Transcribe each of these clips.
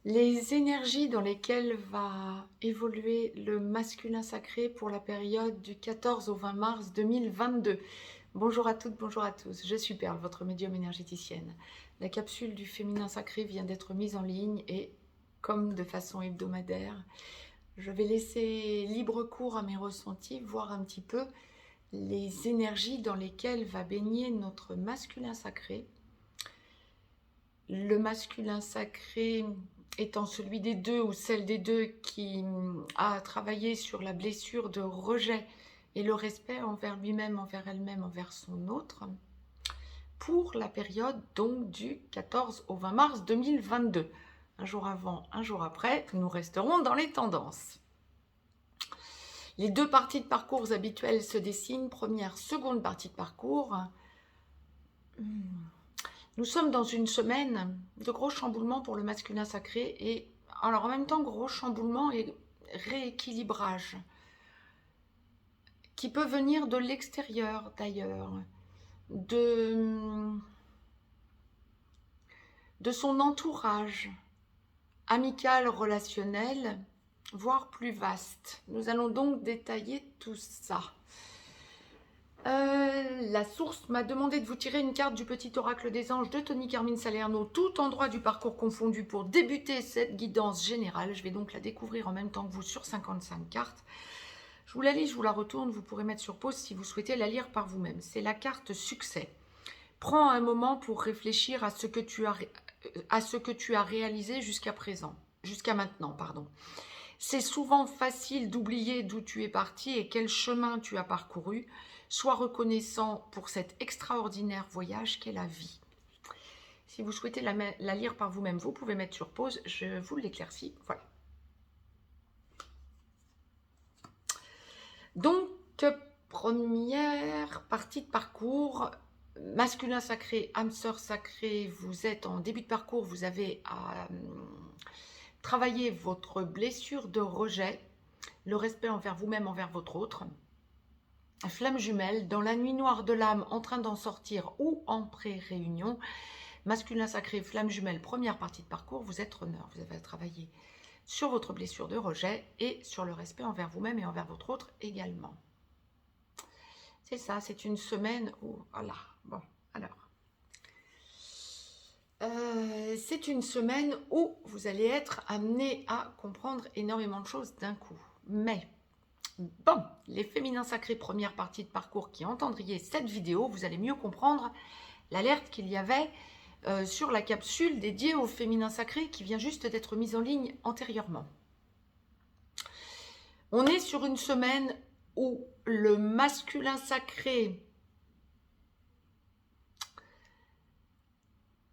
Les énergies dans lesquelles va évoluer le masculin sacré pour la période du 14 au 20 mars 2022. Bonjour à toutes, bonjour à tous, je suis Perle, votre médium énergéticienne. La capsule du féminin sacré vient d'être mise en ligne et, comme de façon hebdomadaire, je vais laisser libre cours à mes ressentis, voir un petit peu les énergies dans lesquelles va baigner notre masculin sacré. Le masculin sacré étant celui des deux ou celle des deux qui a travaillé sur la blessure de rejet et le respect envers lui-même, envers elle-même, envers son autre, pour la période donc du 14 au 20 mars 2022. Un jour avant, un jour après, nous resterons dans les tendances. Les deux parties de parcours habituelles se dessinent, première, seconde partie de parcours. Nous sommes dans une semaine de gros chamboulements pour le masculin sacré et alors en même temps gros chamboulements et rééquilibrage qui peut venir de l'extérieur d'ailleurs, de son entourage amical, relationnel, voire plus vaste. Nous allons donc détailler tout ça. La source m'a demandé de vous tirer une carte du petit oracle des anges de Tony Carmine Salerno, tout endroit du parcours confondu, pour débuter cette guidance générale. Je vais donc la découvrir en même temps que vous sur 55 cartes. Je vous la lis, je vous la retourne, vous pourrez mettre sur pause si vous souhaitez la lire par vous-même. C'est la carte succès. Prends un moment pour réfléchir à ce que tu as réalisé jusqu'à maintenant. C'est souvent facile d'oublier d'où tu es parti et quel chemin tu as parcouru. Sois reconnaissant pour cet extraordinaire voyage qu'est la vie. Si vous souhaitez la lire par vous-même, vous pouvez mettre sur pause, je vous l'éclaircis. Voilà. Donc, première partie de parcours, masculin sacré, âme sœur sacrée, vous êtes en début de parcours, vous avez à travailler votre blessure de rejet, le respect envers vous-même, envers votre autre. Flamme jumelle, dans la nuit noire de l'âme, en train d'en sortir ou en pré-réunion. Masculin sacré, flamme jumelle, première partie de parcours, vous êtes runner. Vous avez à travailler sur votre blessure de rejet et sur le respect envers vous-même et envers votre autre également. C'est ça, c'est une semaine où... Voilà, bon, alors... c'est une semaine où vous allez être amené à comprendre énormément de choses d'un coup. Mais... Bon, les féminins sacrés, première partie de parcours qui entendriez cette vidéo, vous allez mieux comprendre l'alerte qu'il y avait sur la capsule dédiée au féminin sacré qui vient juste d'être mise en ligne antérieurement. On est sur une semaine où le masculin sacré,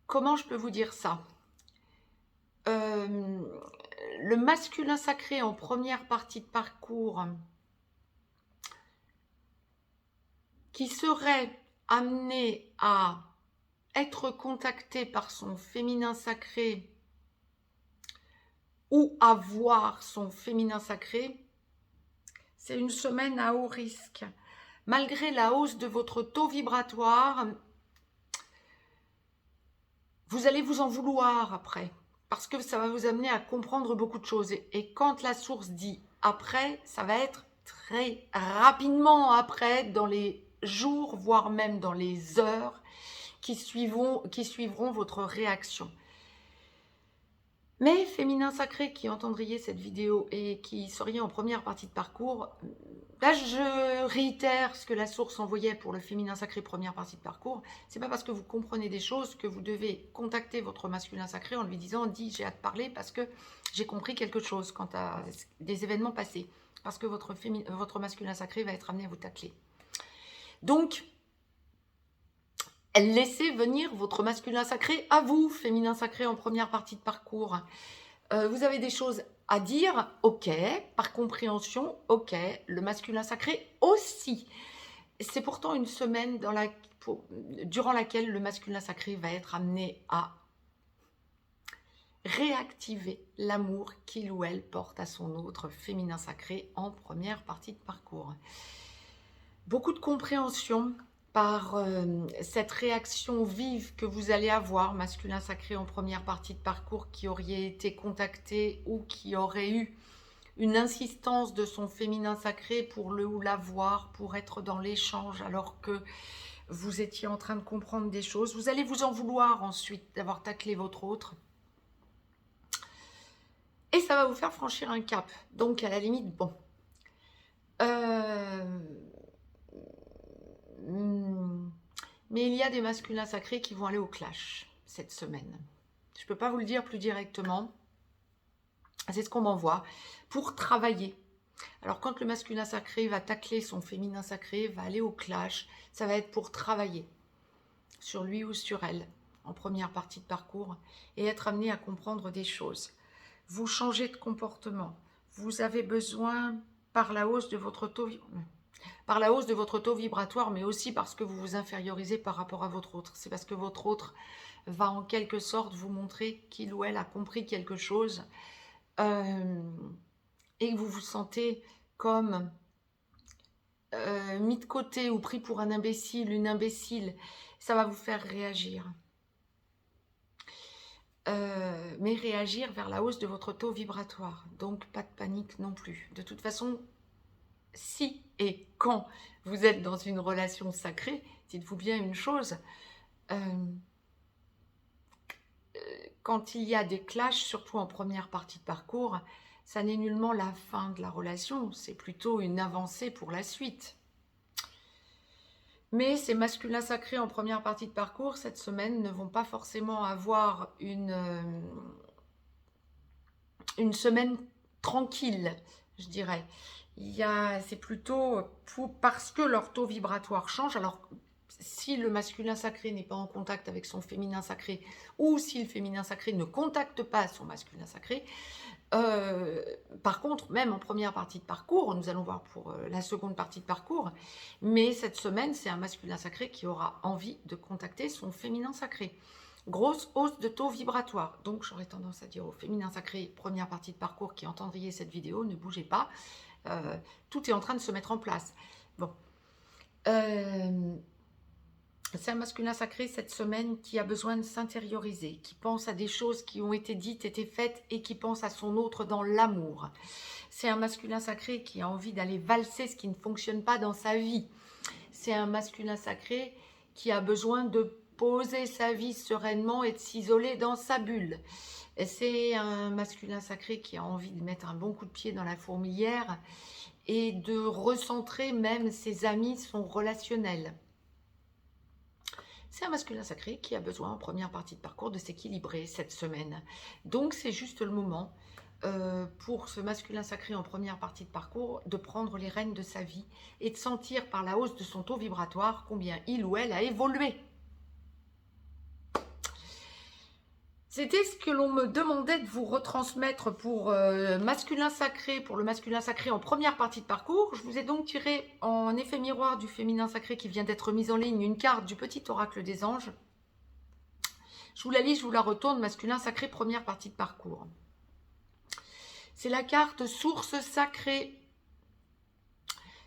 comment je peux vous dire ça, le masculin sacré en première partie de parcours qui serait amené à être contacté par son féminin sacré ou à voir son féminin sacré, c'est une semaine à haut risque. Malgré la hausse de votre taux vibratoire, vous allez vous en vouloir après, parce que ça va vous amener à comprendre beaucoup de choses. Et quand la source dit après, ça va être très rapidement après, dans les jours, voire même dans les heures qui suivront votre réaction. Mais féminin sacré qui entendriez cette vidéo et qui seriez en première partie de parcours, là je réitère ce que la source envoyait pour le féminin sacré première partie de parcours. C'est pas parce que vous comprenez des choses que vous devez contacter votre masculin sacré en lui disant « dis j'ai hâte de parler parce que j'ai compris quelque chose quant à des événements passés ». Parce que votre masculin sacré va être amené à vous tacler. Donc, laissez venir votre masculin sacré à vous, féminin sacré en première partie de parcours. Vous avez des choses à dire, ok, par compréhension, ok, le masculin sacré aussi. C'est pourtant une semaine durant laquelle le masculin sacré va être amené à réactiver l'amour qu'il ou elle porte à son autre féminin sacré en première partie de parcours. Beaucoup de compréhension, par cette réaction vive que vous allez avoir, masculin sacré en première partie de parcours, qui auriez été contacté ou qui aurait eu une insistance de son féminin sacré pour le ou la voir, pour être dans l'échange alors que vous étiez en train de comprendre des choses. Vous allez vous en vouloir ensuite d'avoir taclé votre autre. Et ça va vous faire franchir un cap. Donc à la limite, bon. Mais il y a des masculins sacrés qui vont aller au clash cette semaine. Je ne peux pas vous le dire plus directement. C'est ce qu'on m'envoie pour travailler. Alors quand le masculin sacré va tacler son féminin sacré, va aller au clash, ça va être pour travailler sur lui ou sur elle en première partie de parcours et être amené à comprendre des choses. Vous changez de comportement. Vous avez besoin, par la hausse de votre taux vibratoire, mais aussi parce que vous vous infériorisez par rapport à votre autre. C'est parce que votre autre va en quelque sorte vous montrer qu'il ou elle a compris quelque chose et que vous vous sentez comme mis de côté ou pris pour un imbécile, une imbécile. Ça va vous faire réagir. Mais réagir vers la hausse de votre taux vibratoire. Donc pas de panique non plus. De toute façon, si et quand vous êtes dans une relation sacrée, dites-vous bien une chose, quand il y a des clashs, surtout en première partie de parcours, ça n'est nullement la fin de la relation, c'est plutôt une avancée pour la suite. Mais ces masculins sacrés en première partie de parcours, cette semaine, ne vont pas forcément avoir une semaine tranquille, je dirais. C'est plutôt parce que leur taux vibratoire change. Alors, si le masculin sacré n'est pas en contact avec son féminin sacré, ou si le féminin sacré ne contacte pas son masculin sacré, par contre, même en première partie de parcours, nous allons voir pour la seconde partie de parcours, mais cette semaine, c'est un masculin sacré qui aura envie de contacter son féminin sacré. Grosse hausse de taux vibratoire. Donc, j'aurais tendance à dire au féminin sacré, première partie de parcours qui entendriez cette vidéo, ne bougez pas. Tout est en train de se mettre en place. Bon. C'est un masculin sacré cette semaine qui a besoin de s'intérioriser, qui pense à des choses qui ont été dites, été faites et qui pense à son autre dans l'amour. C'est un masculin sacré qui a envie d'aller valser ce qui ne fonctionne pas dans sa vie. C'est un masculin sacré qui a besoin de poser sa vie sereinement et de s'isoler dans sa bulle. C'est un masculin sacré qui a envie de mettre un bon coup de pied dans la fourmilière et de recentrer même ses amis, son relationnel. C'est un masculin sacré qui a besoin en première partie de parcours de s'équilibrer cette semaine. Donc c'est juste le moment pour ce masculin sacré en première partie de parcours de prendre les rênes de sa vie et de sentir par la hausse de son taux vibratoire combien il ou elle a évolué. C'était ce que l'on me demandait de vous retransmettre pour masculin sacré, pour le masculin sacré en première partie de parcours. Je vous ai donc tiré en effet miroir du féminin sacré qui vient d'être mise en ligne une carte du petit oracle des anges. Je vous la lis, je vous la retourne, masculin sacré première partie de parcours. C'est la carte source sacrée.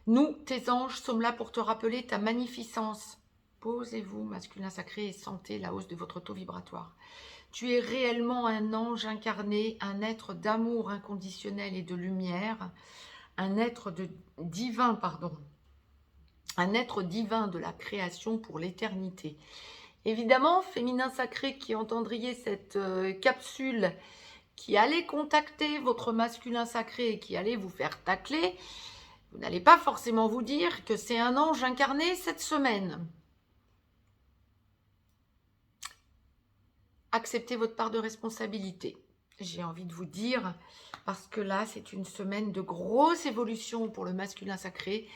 Nous, tes anges, sommes là pour te rappeler ta magnificence. Posez-vous, masculin sacré, et sentez la hausse de votre taux vibratoire. Tu es réellement un ange incarné, un être d'amour inconditionnel et de lumière, un être divin, un être divin de la création pour l'éternité. Évidemment, féminin sacré qui entendriez cette capsule, qui allait contacter votre masculin sacré et qui allait vous faire tacler, vous n'allez pas forcément vous dire que c'est un ange incarné cette semaine. Acceptez votre part de responsabilité. J'ai envie de vous dire, parce que là, c'est une semaine de grosse évolution pour le masculin sacré.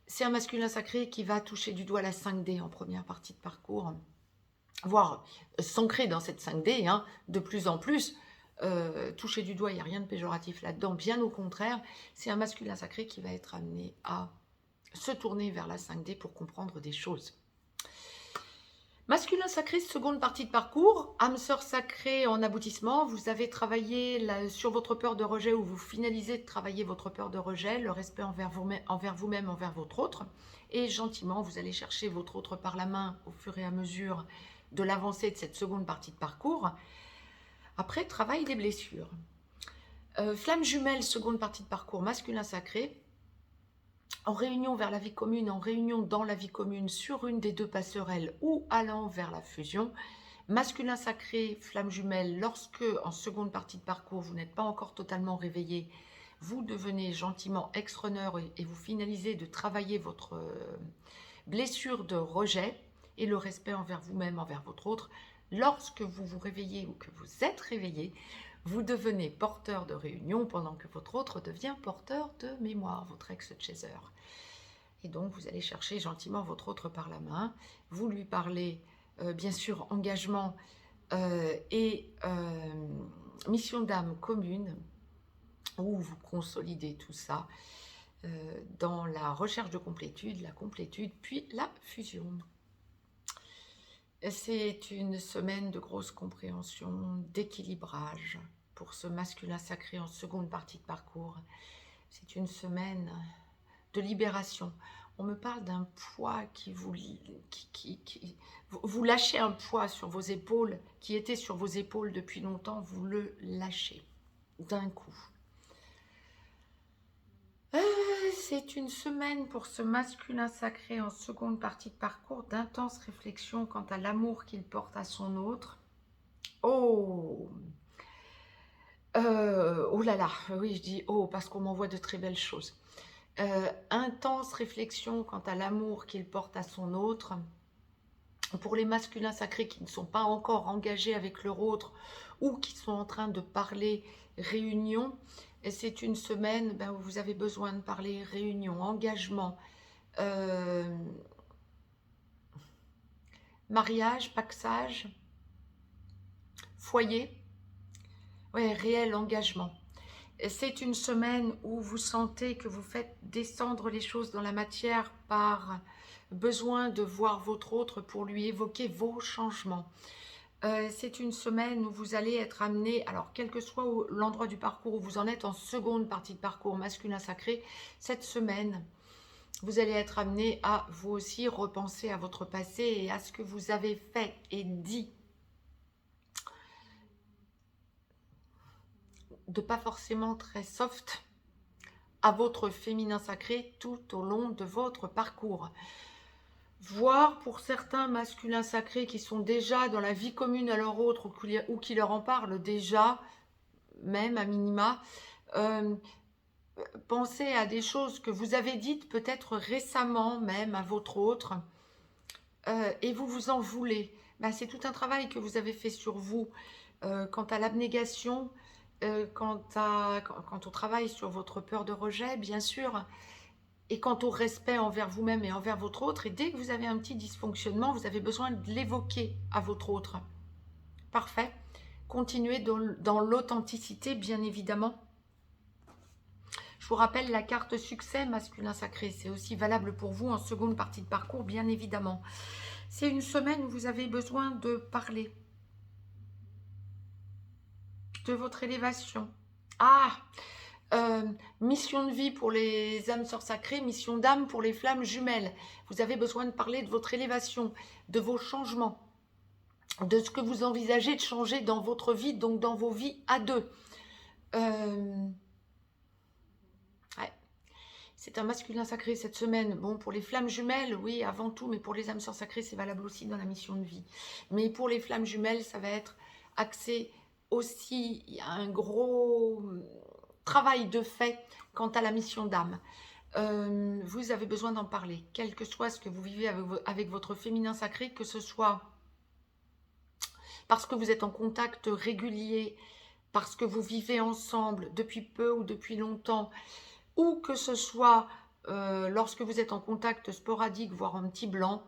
C'est un masculin sacré qui va toucher du doigt la 5D en première partie de parcours, voire s'ancrer dans cette 5D, de plus en plus. Toucher du doigt, il n'y a rien de péjoratif là-dedans, bien au contraire. C'est un masculin sacré qui va être amené à se tourner vers la 5D pour comprendre des choses. Masculin sacré, seconde partie de parcours. Âme sœur sacrée en aboutissement. Vous avez travaillé sur votre peur de rejet ou vous finalisez de travailler votre peur de rejet, le respect envers vous-même, envers votre autre. Et gentiment, vous allez chercher votre autre par la main au fur et à mesure de l'avancée de cette seconde partie de parcours. Après, travail des blessures. Flamme jumelle, seconde partie de parcours, masculin sacré. En réunion vers la vie commune, en réunion dans la vie commune sur une des deux passerelles ou allant vers la fusion. Masculin sacré, flamme jumelle, lorsque en seconde partie de parcours, vous n'êtes pas encore totalement réveillé, vous devenez gentiment ex-runner et vous finalisez de travailler votre blessure de rejet et le respect envers vous-même, envers votre autre. Lorsque vous vous réveillez ou que vous êtes réveillé, vous devenez porteur de réunion pendant que votre autre devient porteur de mémoire, votre ex-chaser. Et donc, vous allez chercher gentiment votre autre par la main. Vous lui parlez, bien sûr, engagement et mission d'âme commune, où vous consolidez tout ça dans la recherche de complétude, la complétude, puis la fusion. C'est une semaine de grosse compréhension, d'équilibrage pour ce masculin sacré en seconde partie de parcours. C'est une semaine de libération. On me parle d'un poids qui vous lâchez un poids sur vos épaules, qui était sur vos épaules depuis longtemps, vous le lâchez d'un coup. C'est une semaine pour ce masculin sacré en seconde partie de parcours d'intense réflexion quant à l'amour qu'il porte à son autre. Oh oh là là, oui je dis oh parce qu'on m'envoie de très belles choses. Intense réflexion quant à l'amour qu'il porte à son autre. Pour les masculins sacrés qui ne sont pas encore engagés avec leur autre ou qui sont en train de parler réunion, c'est une semaine où vous avez besoin de parler réunion, engagement, mariage, paxage, foyer, ouais, réel engagement. C'est une semaine où vous sentez que vous faites descendre les choses dans la matière par besoin de voir votre autre pour lui évoquer vos changements. C'est une semaine où vous allez être amené, alors quel que soit l'endroit du parcours où vous en êtes en seconde partie de parcours masculin sacré, cette semaine, vous allez être amené à vous aussi repenser à votre passé et à ce que vous avez fait et dit. De pas forcément très soft à votre féminin sacré tout au long de votre parcours. Voire pour certains masculins sacrés qui sont déjà dans la vie commune à leur autre ou qui leur en parlent déjà, même à minima, pensez à des choses que vous avez dites peut-être récemment même à votre autre et vous vous en voulez. C'est tout un travail que vous avez fait sur vous quant à l'abnégation, quant au travail sur votre peur de rejet, bien sûr, et quant au respect envers vous-même et envers votre autre. Et dès que vous avez un petit dysfonctionnement, vous avez besoin de l'évoquer à votre autre. Parfait. Continuez dans l'authenticité, bien évidemment. Je vous rappelle la carte succès masculin sacré. C'est aussi valable pour vous en seconde partie de parcours, bien évidemment. C'est une semaine où vous avez besoin de parler de votre élévation. Mission de vie pour les âmes sœurs sacrées, mission d'âme pour les flammes jumelles. Vous avez besoin de parler de votre élévation, de vos changements, de ce que vous envisagez de changer dans votre vie, donc dans vos vies à deux. C'est un masculin sacré cette semaine. Bon, pour les flammes jumelles, oui, avant tout, mais pour les âmes sœurs sacrées, c'est valable aussi dans la mission de vie. Mais pour les flammes jumelles, ça va être axé aussi, il y a un gros travail de fait quant à la mission d'âme. Vous avez besoin d'en parler, quel que soit ce que vous vivez avec votre féminin sacré, que ce soit parce que vous êtes en contact régulier, parce que vous vivez ensemble depuis peu ou depuis longtemps, ou que ce soit lorsque vous êtes en contact sporadique, voire en petit blanc,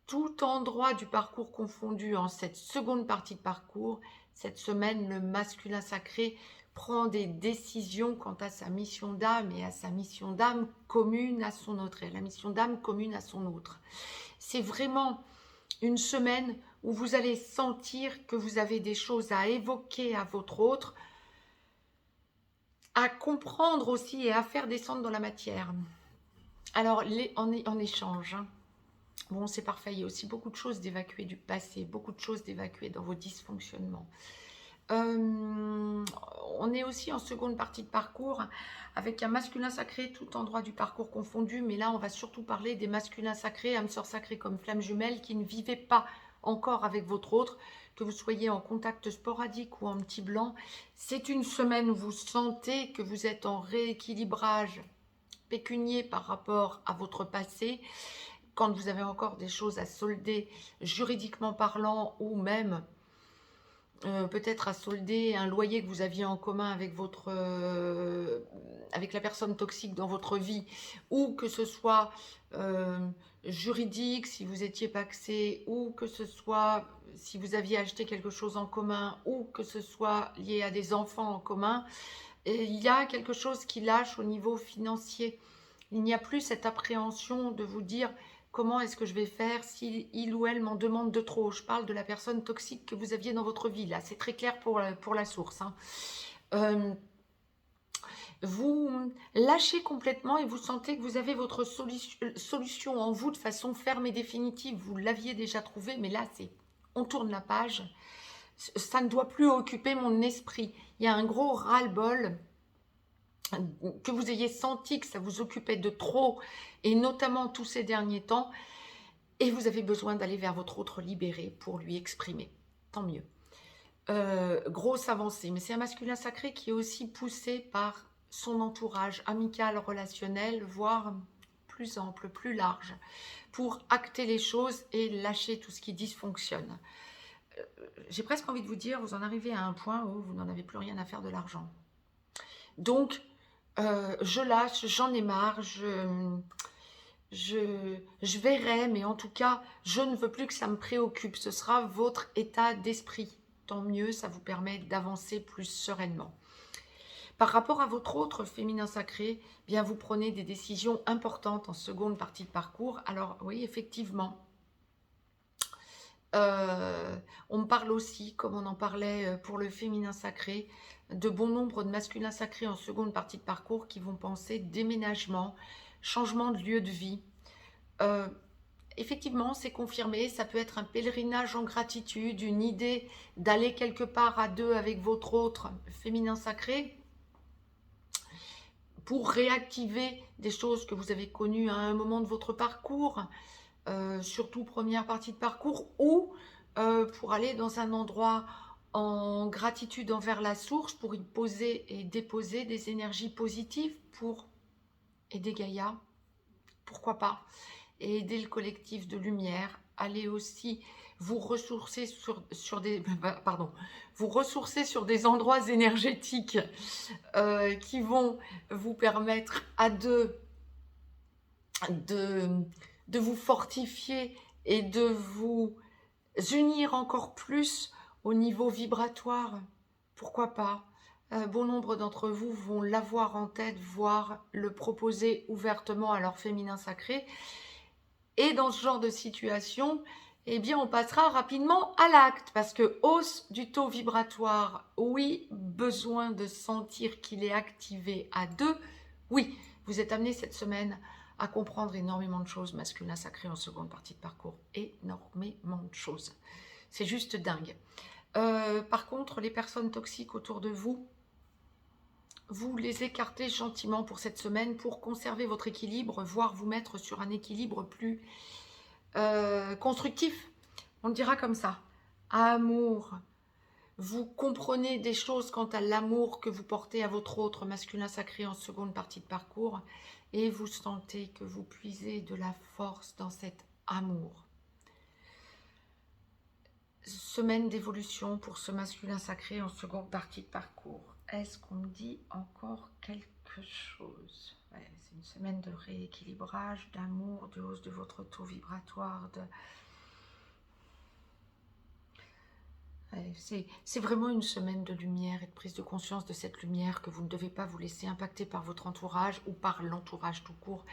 tout endroit du parcours confondu en cette seconde partie de parcours, cette semaine, le masculin sacré prend des décisions quant à sa mission d'âme et à sa mission d'âme commune à son autre, et à la mission d'âme commune à son autre. C'est vraiment une semaine où vous allez sentir que vous avez des choses à évoquer à votre autre, à comprendre aussi et à faire descendre dans la matière. Alors, en échange, hein. Bon, c'est parfait, il y a aussi beaucoup de choses d'évacuer du passé, beaucoup de choses d'évacuer dans vos dysfonctionnements. On est aussi en seconde partie de parcours avec un masculin sacré, tout endroit du parcours confondu, mais là, on va surtout parler des masculins sacrés, âmes sœurs sacrées comme flammes jumelles, qui ne vivaient pas encore avec votre autre, que vous soyez en contact sporadique ou en petit blanc. C'est une semaine où vous sentez que vous êtes en rééquilibrage pécunier par rapport à votre passé, quand vous avez encore des choses à solder juridiquement parlant ou même peut-être à solder un loyer que vous aviez en commun avec avec la personne toxique dans votre vie, ou que ce soit juridique si vous étiez pacsé, ou que ce soit si vous aviez acheté quelque chose en commun, ou que ce soit lié à des enfants en commun. Et il y a quelque chose qui lâche au niveau financier. Il n'y a plus cette appréhension de vous dire comment est-ce que je vais faire si il ou elle m'en demande de trop. Je parle de la personne toxique que vous aviez dans votre vie. Là, c'est très clair pour la source. Hein. Vous lâchez complètement et vous sentez que vous avez votre solution en vous de façon ferme et définitive. Vous l'aviez déjà trouvée, mais là, on tourne la page. Ça ne doit plus occuper mon esprit. Il y a un gros ras-le-bol, que vous ayez senti que ça vous occupait de trop, et notamment tous ces derniers temps, et vous avez besoin d'aller vers votre autre libéré pour lui exprimer. Tant mieux. Grosse avancée, mais c'est un masculin sacré qui est aussi poussé par son entourage amical, relationnel, voire plus ample, plus large, pour acter les choses et lâcher tout ce qui dysfonctionne. J'ai presque envie de vous dire, vous en arrivez à un point où vous n'en avez plus rien à faire de l'argent. Donc, je lâche, j'en ai marre, je verrai, mais en tout cas, je ne veux plus que ça me préoccupe. Ce sera votre état d'esprit. Tant mieux, ça vous permet d'avancer plus sereinement. Par rapport à votre autre féminin sacré, bien vous prenez des décisions importantes en seconde partie de parcours. Alors oui, effectivement, on me parle aussi, comme on en parlait pour le féminin sacré, de bon nombre de masculins sacrés en seconde partie de parcours qui vont penser déménagement, changement de lieu de vie. Effectivement, c'est confirmé, ça peut être un pèlerinage en gratitude, une idée d'aller quelque part à deux avec votre autre féminin sacré pour réactiver des choses que vous avez connues à un moment de votre parcours, surtout première partie de parcours, ou pour aller dans un endroit en gratitude envers la source, pour y poser et déposer des énergies positives pour aider Gaïa, pourquoi pas, et aider le collectif de lumière, aller aussi vous ressourcer sur des endroits énergétiques qui vont vous permettre à deux de vous fortifier et de vous unir encore plus au niveau vibratoire. Pourquoi pas? Bon nombre d'entre vous vont l'avoir en tête, voire le proposer ouvertement à leur féminin sacré. Et dans ce genre de situation, eh bien, on passera rapidement à l'acte, parce que hausse du taux vibratoire, oui, besoin de sentir qu'il est activé à deux, oui, vous êtes amené cette semaine à comprendre énormément de choses, masculin sacré en seconde partie de parcours, énormément de choses. C'est juste dingue. Par contre, les personnes toxiques autour de vous, vous les écartez gentiment pour cette semaine pour conserver votre équilibre, voire vous mettre sur un équilibre plus constructif. On le dira comme ça. Amour. Vous comprenez des choses quant à l'amour que vous portez à votre autre masculin sacré en seconde partie de parcours et vous sentez que vous puisez de la force dans cet amour. Semaine d'évolution pour ce masculin sacré en seconde partie de parcours. Est-ce qu'on me dit encore quelque chose? Ouais, c'est une semaine de rééquilibrage, d'amour, de hausse de votre taux vibratoire. C'est vraiment une semaine de lumière et de prise de conscience de cette lumière que vous ne devez pas vous laisser impacter par votre entourage ou par l'entourage tout court,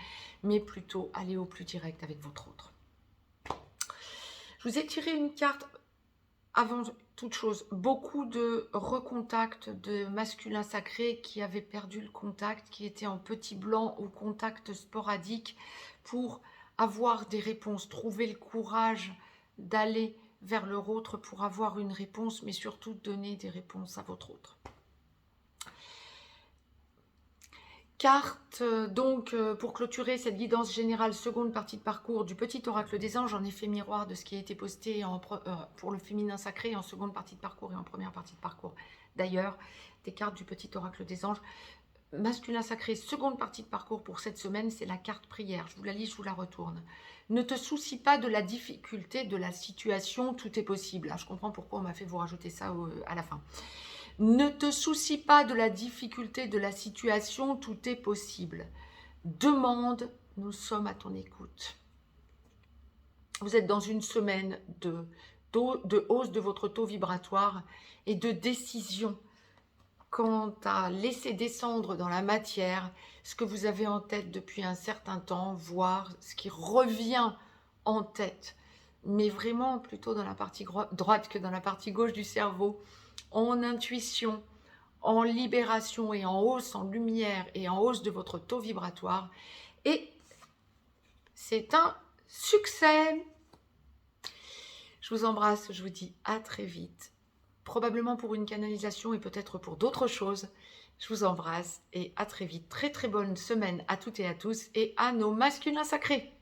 mais plutôt aller au plus direct avec votre autre. Je vous ai tiré une carte, avant toute chose, beaucoup de recontact de masculin sacré qui avaient perdu le contact, qui étaient en petit blanc au contact sporadique pour avoir des réponses, trouver le courage d'aller vers leur autre pour avoir une réponse, mais surtout donner des réponses à votre autre. Carte, donc, pour clôturer cette guidance générale, seconde partie de parcours du petit oracle des anges, en effet miroir de ce qui a été posté pour le féminin sacré en seconde partie de parcours et en première partie de parcours. D'ailleurs, des cartes du petit oracle des anges. Masculin sacré, seconde partie de parcours pour cette semaine, c'est la carte prière. Je vous la lis, je vous la retourne. Ne te soucie pas de la difficulté de la situation, tout est possible. Ah, je comprends pourquoi on m'a fait vous rajouter ça à la fin. Ne te soucie pas de la difficulté de la situation, tout est possible. Demande, nous sommes à ton écoute. Vous êtes dans une semaine de hausse de votre taux vibratoire et de décision quant à laisser descendre dans la matière ce que vous avez en tête depuis un certain temps, voire ce qui revient en tête, mais vraiment plutôt dans la partie droite que dans la partie gauche du cerveau, en intuition, en libération et en hausse, en lumière et en hausse de votre taux vibratoire. Et c'est un succès. Je vous embrasse, je vous dis à très vite. Probablement pour une canalisation et peut-être pour d'autres choses. Je vous embrasse et à très vite. Très très bonne semaine à toutes et à tous et à nos masculins sacrés.